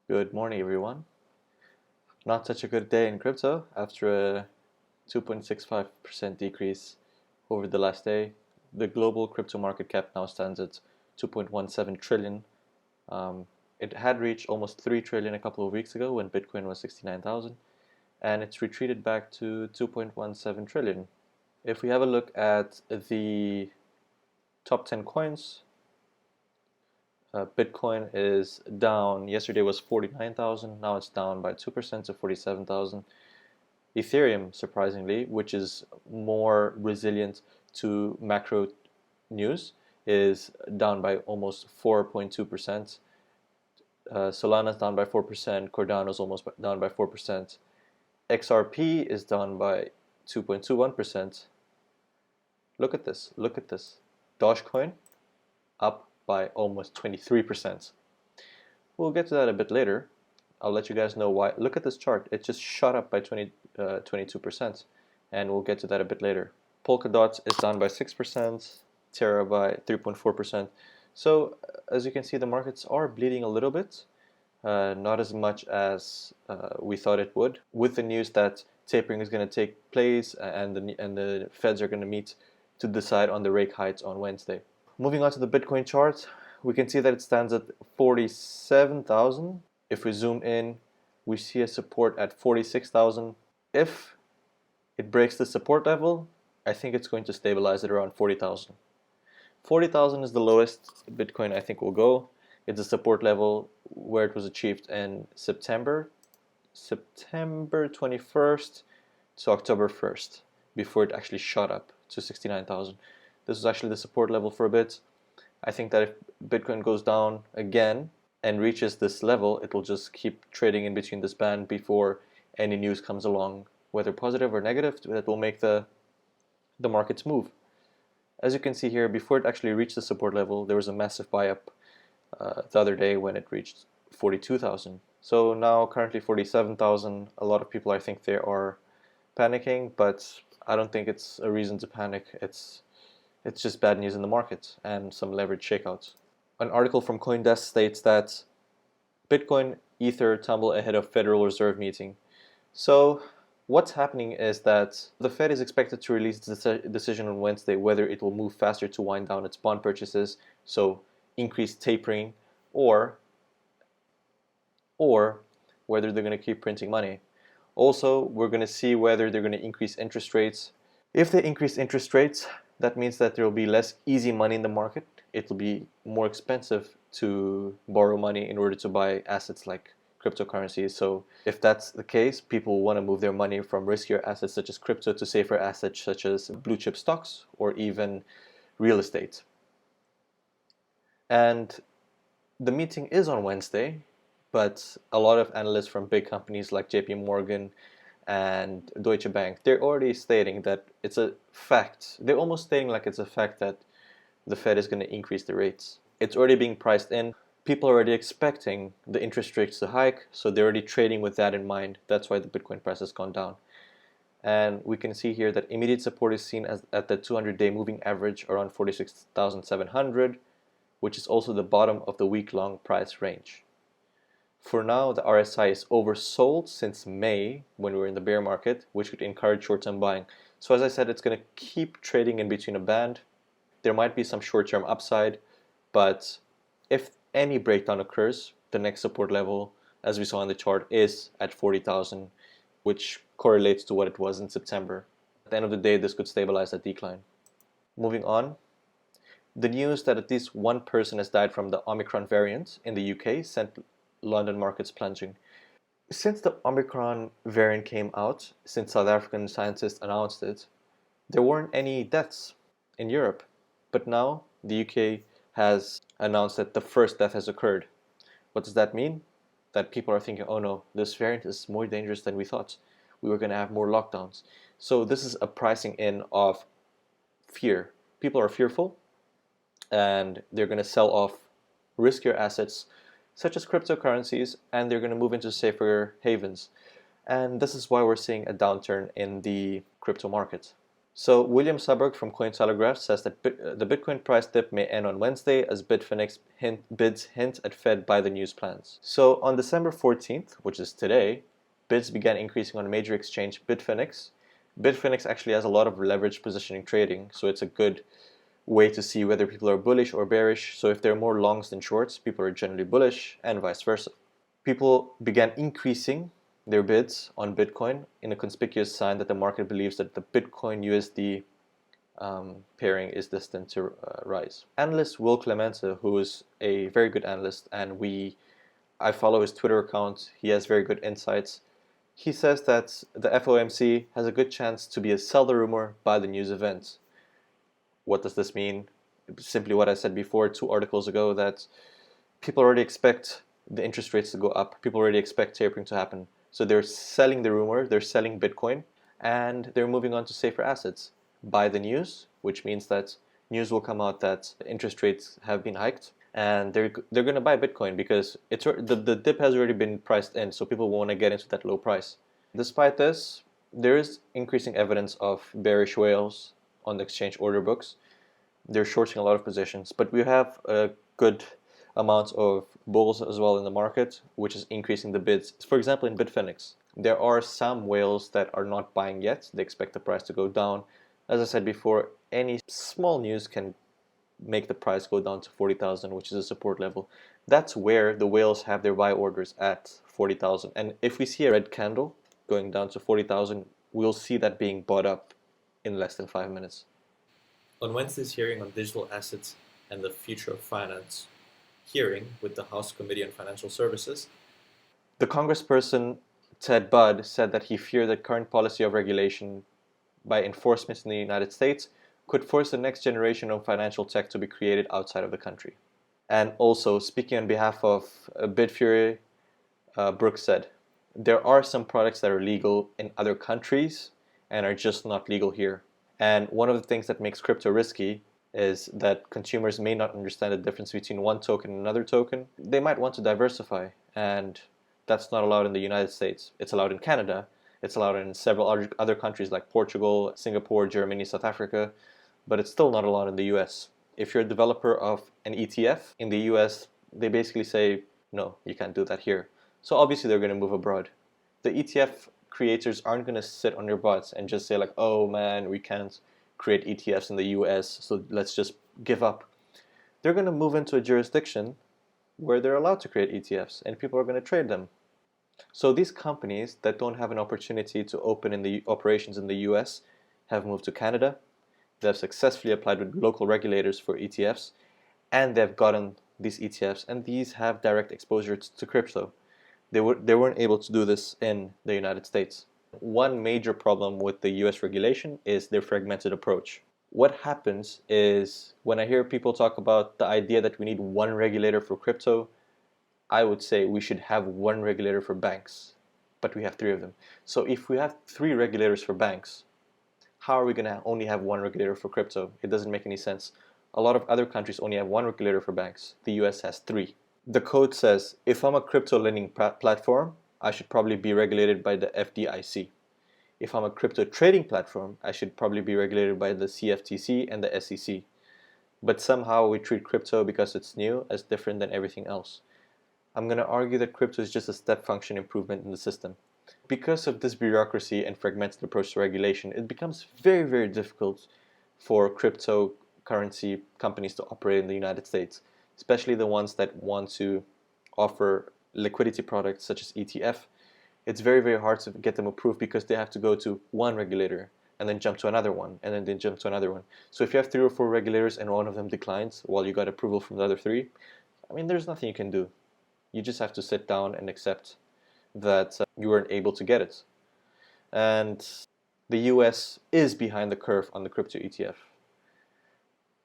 Good morning, everyone. Not such a good day in crypto after a 2.65% decrease over the last day. The global crypto market cap now stands at 2.17 trillion. It had reached almost 3 trillion a couple of weeks ago when Bitcoin was 69,000, and it's retreated back to 2.17 trillion. If we have a look at the top 10 coins, Bitcoin is down. Yesterday was 49,000. Now it's down by 2% to 47,000. Ethereum, surprisingly, which is more resilient to macro news, is down by almost 4.2%. Solana's down by 4%. Cardano's almost down by 4%. XRP is down by 2.21%. Look at this. Look at this. Dogecoin up by almost 23%. We'll get to that a bit later. I'll let you guys know why. Look at this chart. It just shot up by 22%, and we'll get to that a bit later. Polkadot is down by 6%, Terra by 3.4%. So as you can see, the markets are bleeding a little bit, not as much as we thought it would. With the news that tapering is going to take place and the Feds are going to meet to decide on the rate hikes on Wednesday. Moving on to the Bitcoin chart, we can see that it stands at 47,000. If we zoom in, we see a support at 46,000. If it breaks the support level, I think it's going to stabilize at around 40,000. 40,000 is the lowest Bitcoin I think will go. It's a support level where it was achieved in September 21st to October 1st, before it actually shot up to 69,000. This was actually the support level for a bit. I think that if Bitcoin goes down again and reaches this level, it will just keep trading in between this band before any news comes along, whether positive or negative, that will make the markets move. As you can see here, before it actually reached the support level, there was a massive buy up the other day when it reached 42,000. So now currently 47,000. A lot of people, I think, they are panicking, but I don't think it's a reason to panic. It's just bad news in the market and some leverage shakeouts. An article from CoinDesk states that Bitcoin, Ether tumble ahead of Federal Reserve meeting. So what's happening is that the Fed is expected to release the decision on Wednesday whether it will move faster to wind down its bond purchases, so increase tapering, or whether they're going to keep printing money. Also, we're going to see whether they're going to increase interest rates. If they increase interest rates, that means that there will be less easy money in the market. It will be more expensive to borrow money in order to buy assets like cryptocurrencies. So if that's the case, people want to move their money from riskier assets such as crypto to safer assets such as blue chip stocks or even real estate. And the meeting is on Wednesday, but a lot of analysts from big companies like JP Morgan and Deutsche Bank, they're already stating that it's a fact. They're almost stating like it's a fact that the Fed is going to increase the rates. It's already being priced in. People are already expecting the interest rates to hike, so they're already trading with that in mind. That's why the Bitcoin price has gone down. And we can see here that immediate support is seen as at the 200-day moving average around 46,700, which is also the bottom of the week-long price range. For now, the RSI is oversold since May when we were in the bear market, which could encourage short-term buying. So as I said, it's going to keep trading in between a band. There might be some short-term upside, but if any breakdown occurs, the next support level, as we saw in the chart, is at 40,000, which correlates to what it was in September. At the end of the day, this could stabilize that decline. Moving on, the news that at least one person has died from the Omicron variant in the UK sent London markets plunging. Since the Omicron variant came out, since South African scientists announced it, there weren't any deaths in Europe. But now the UK has announced that the first death has occurred. What does that mean? That people are thinking, oh no, this variant is more dangerous than we thought. We were going to have more lockdowns. So this is a pricing in of fear. People are fearful and they're going to sell off riskier assets such as cryptocurrencies, and they're going to move into safer havens. And this is why we're seeing a downturn in the crypto market. So William Suberg from Cointelegraph says that the Bitcoin price dip may end on Wednesday as Bitfinex bids hint at Fed buy the news plans. So on December 14th, which is today, bids began increasing on major exchange Bitfinex. Bitfinex actually has a lot of leverage positioning trading, so it's a good way to see whether people are bullish or bearish. So if there are more longs than shorts, people are generally bullish, and vice versa. People began increasing their bids on Bitcoin in a conspicuous sign that the market believes that the Bitcoin USD pairing is destined to rise. Analyst Will Clemente, who is a very good analyst, and I follow his Twitter account. He has very good insights. He says that the FOMC has a good chance to be a sell the rumor, buy the news event. What does this mean? Simply what I said before 2 articles ago, that people already expect the interest rates to go up. People already expect tapering to happen. So they're selling the rumor, they're selling Bitcoin, and they're moving on to safer assets. Buy the news, which means that news will come out that interest rates have been hiked, and they're going to buy Bitcoin because the dip has already been priced in, so people want to get into that low price. Despite this, there is increasing evidence of bearish whales on the exchange order books. They're shorting a lot of positions, but we have a good amount of bulls as well in the market, which is increasing the bids. For example, in Bitfinex, there are some whales that are not buying yet. They expect the price to go down. As I said before, any small news can make the price go down to 40,000, which is a support level. That's where the whales have their buy orders at 40,000. And if we see a red candle going down to 40,000, we'll see that being bought up in less than 5 minutes. On Wednesday's hearing on digital assets and the future of finance, hearing with the House Committee on Financial Services, the congressperson Ted Budd said that he feared that current policy of regulation by enforcement in the United States could force the next generation of financial tech to be created outside of the country. And also, speaking on behalf of Bitfury, Brooks said, there are some products that are legal in other countries and are just not legal here. And one of the things that makes crypto risky is that consumers may not understand the difference between one token and another token. They might want to diversify, and that's not allowed in the United States. It's allowed in Canada. It's allowed in several other countries like Portugal, Singapore, Germany, South Africa, but it's still not allowed in the US. If you're a developer of an ETF in the US, they basically say, no, you can't do that here. So obviously they're going to move abroad. The ETF creators aren't going to sit on their butts and just say like, oh man, we can't create ETFs in the US, so let's just give up. They're going to move into a jurisdiction where they're allowed to create ETFs and people are going to trade them. So these companies that don't have an opportunity to open in the operations in the US have moved to Canada. They have successfully applied with local regulators for ETFs, and they've gotten these ETFs, and these have direct exposure to crypto. They weren't able to do this in the United States. One major problem with the US regulation is their fragmented approach. What happens is when I hear people talk about the idea that we need one regulator for crypto, I would say we should have one regulator for banks, but we have 3 of them. So if we have 3 regulators for banks, how are we going to only have one regulator for crypto? It doesn't make any sense. A lot of other countries only have one regulator for banks. The US has 3. The code says, if I'm a crypto lending platform, I should probably be regulated by the FDIC. If I'm a crypto trading platform, I should probably be regulated by the CFTC and the SEC. But somehow we treat crypto, because it's new, as different than everything else. I'm going to argue that crypto is just a step function improvement in the system. Because of this bureaucracy and fragmented approach to regulation, it becomes very, very difficult for cryptocurrency companies to operate in the United States, especially the ones that want to offer liquidity products such as ETF. It's very, very hard to get them approved because they have to go to one regulator and then jump to another one, and then they jump to another one. So if you have 3 or 4 regulators and one of them declines while you got approval from the other 3, I mean, there's nothing you can do. You just have to sit down and accept that you weren't able to get it. And the US is behind the curve on the crypto ETF.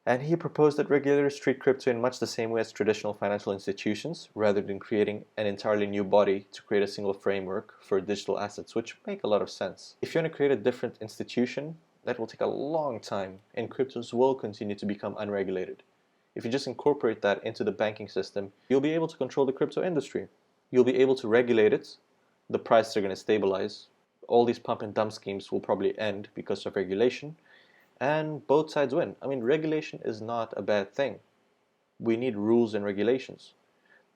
And he proposed that regulators treat crypto in much the same way as traditional financial institutions, rather than creating an entirely new body to create a single framework for digital assets, which make a lot of sense. If you want to create a different institution, that will take a long time, and cryptos will continue to become unregulated. If you just incorporate that into the banking system, you'll be able to control the crypto industry. You'll be able to regulate it. The prices are going to stabilize. All these pump and dump schemes will probably end because of regulation. and both sides win. I mean, regulation is not a bad thing. We need rules and regulations.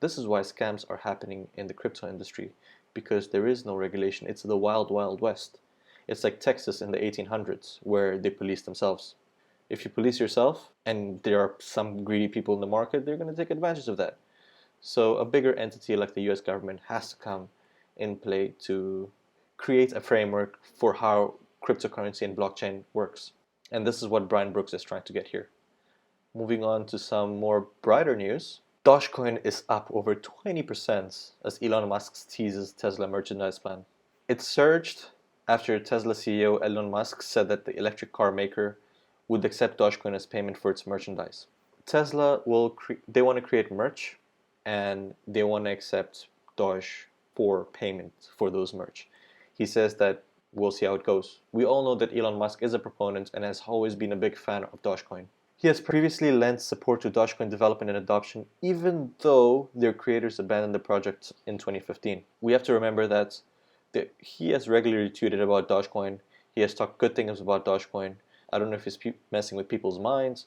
This is why scams are happening in the crypto industry, because there is no regulation. It's the wild, wild west. It's like Texas in the 1800s, where they police themselves. If you police yourself and there are some greedy people in the market, they're going to take advantage of that. So a bigger entity like the US government has to come in play to create a framework for how cryptocurrency and blockchain works. And this is what Brian Brooks is trying to get here. Moving on to some more brighter news. Dogecoin is up over 20% as Elon Musk teases Tesla merchandise plan. It surged after Tesla CEO Elon Musk said that the electric car maker would accept Dogecoin as payment for its merchandise. Tesla they want to create merch and they want to accept Doge for payment for those merch. He says that we'll see how it goes. We all know that Elon Musk is a proponent and has always been a big fan of Dogecoin. He has previously lent support to Dogecoin development and adoption, even though their creators abandoned the project in 2015. We have to remember that he has regularly tweeted about Dogecoin. He has talked good things about Dogecoin. I don't know if he's messing with people's minds,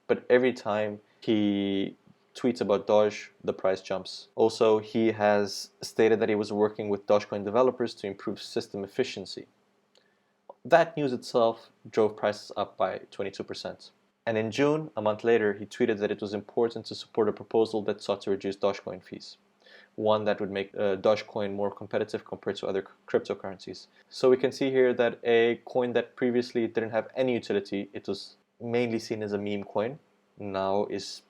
but every time he tweets about Doge, the price jumps. Also, he has stated that he was working with Dogecoin developers to improve system efficiency. That news itself drove prices up by 22%. And in June, a month later, he tweeted that it was important to support a proposal that sought to reduce Dogecoin fees, one that would make Dogecoin more competitive compared to other cryptocurrencies. So we can see here that a coin that previously didn't have any utility, it was mainly seen as a meme coin, now is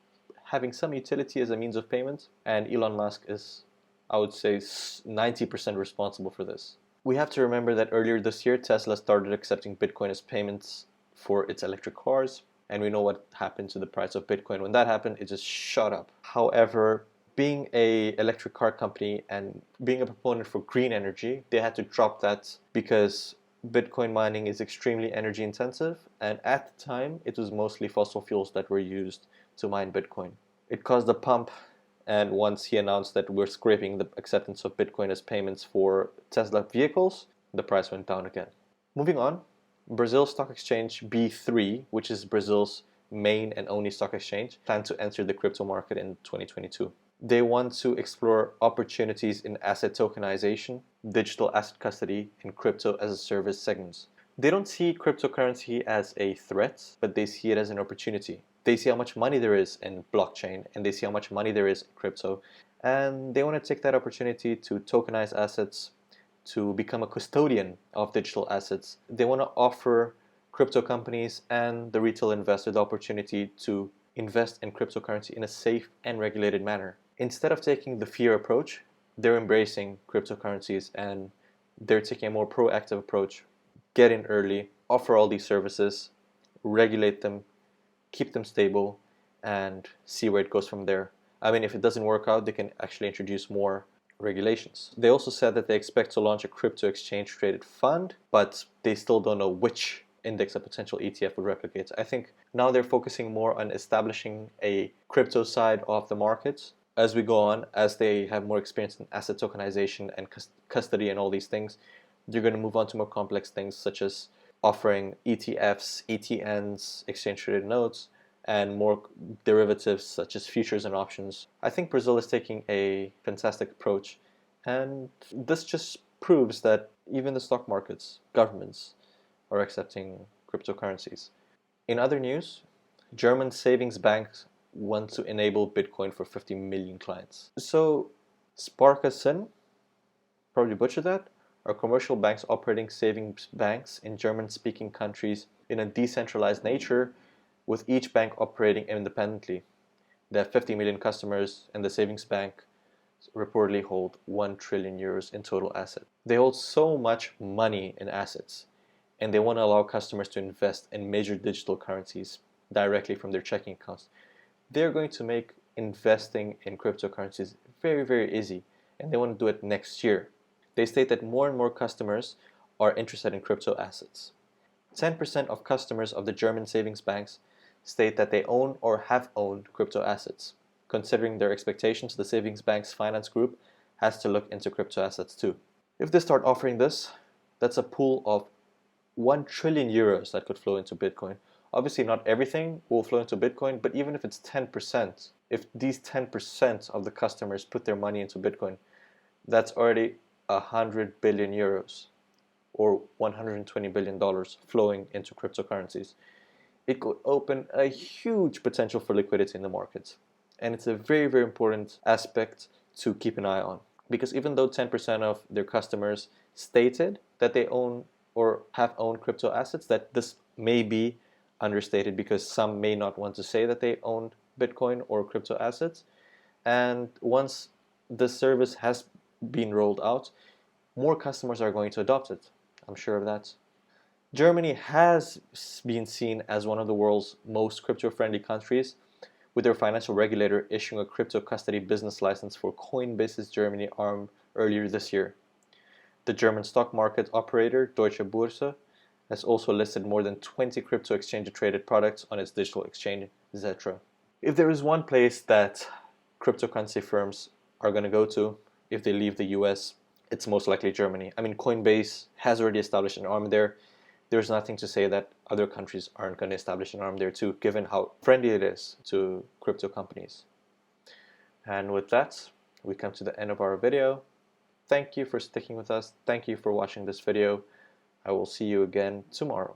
having some utility as a means of payment, and Elon Musk is, I would say, 90% responsible for this. We have to remember that earlier this year, Tesla started accepting Bitcoin as payments for its electric cars, and we know what happened to the price of Bitcoin. When that happened, it just shot up. However, being an electric car company and being a proponent for green energy, they had to drop that because Bitcoin mining is extremely energy intensive, and at the time, it was mostly fossil fuels that were used to mine Bitcoin. It caused a pump, and once he announced that we're scraping the acceptance of Bitcoin as payments for Tesla vehicles, the price went down again. Moving on, Brazil's stock exchange B3, which is Brazil's main and only stock exchange, planned to enter the crypto market in 2022. They want to explore opportunities in asset tokenization, digital asset custody, and crypto as a service segments. They don't see cryptocurrency as a threat, but they see it as an opportunity. They see how much money there is in blockchain, and they see how much money there is in crypto, and they want to take that opportunity to tokenize assets, to become a custodian of digital assets. They want to offer crypto companies and the retail investor the opportunity to invest in cryptocurrency in a safe and regulated manner. Instead of taking the fear approach, they're embracing cryptocurrencies and they're taking a more proactive approach. Get in early, offer all these services, regulate them, keep them stable, and see where it goes from there. I mean, if it doesn't work out, they can actually introduce more regulations. They also said that they expect to launch a crypto exchange traded fund, but they still don't know which index a potential ETF would replicate. I think now they're focusing more on establishing a crypto side of the market. As we go on, as they have more experience in asset tokenization and custody and all these things, they're going to move on to more complex things such as offering ETFs, ETNs, exchange traded notes, and more derivatives such as futures and options. I think Brazil is taking a fantastic approach, and this just proves that even the stock markets, governments, are accepting cryptocurrencies. In other news, German savings banks want to enable Bitcoin for 50 million clients. So Sparkassen, probably butchered that, are commercial banks operating savings banks in German-speaking countries in a decentralized nature, with each bank operating independently. They have 50 million customers, and the savings bank reportedly hold 1 trillion euros in total assets. They hold so much money in assets, and they want to allow customers to invest in major digital currencies directly from their checking accounts. They're going to make investing in cryptocurrencies very, very easy, and they want to do it next year. They state that more and more customers are interested in crypto assets. 10% of customers of the German savings banks state that they own or have owned crypto assets. Considering their expectations, the savings bank's finance group has to look into crypto assets too. If they start offering this, that's a pool of 1 trillion euros that could flow into Bitcoin, Obviously, not everything will flow into Bitcoin, but even if it's 10%, if these 10% of the customers put their money into Bitcoin, that's already 100 billion euros or $120 billion flowing into cryptocurrencies. It could open a huge potential for liquidity in the markets. And it's a very, very important aspect to keep an eye on. Because even though 10% of their customers stated that they own or have owned crypto assets, that this may be understated because some may not want to say that they own Bitcoin or crypto assets. And once the service has been rolled out, more customers are going to adopt it. I'm sure of that. Germany has been seen as one of the world's most crypto-friendly countries, with their financial regulator issuing a crypto custody business license for Coinbase's Germany arm earlier this year. The German stock market operator Deutsche Börse has also listed more than 20 crypto exchange-traded products on its digital exchange, Xetra. If there is one place that cryptocurrency firms are going to go to if they leave the US, it's most likely Germany. I mean, Coinbase has already established an arm there. There's nothing to say that other countries aren't going to establish an arm there too, given how friendly it is to crypto companies. And with that, we come to the end of our video. Thank you for sticking with us. Thank you for watching this video. I will see you again tomorrow.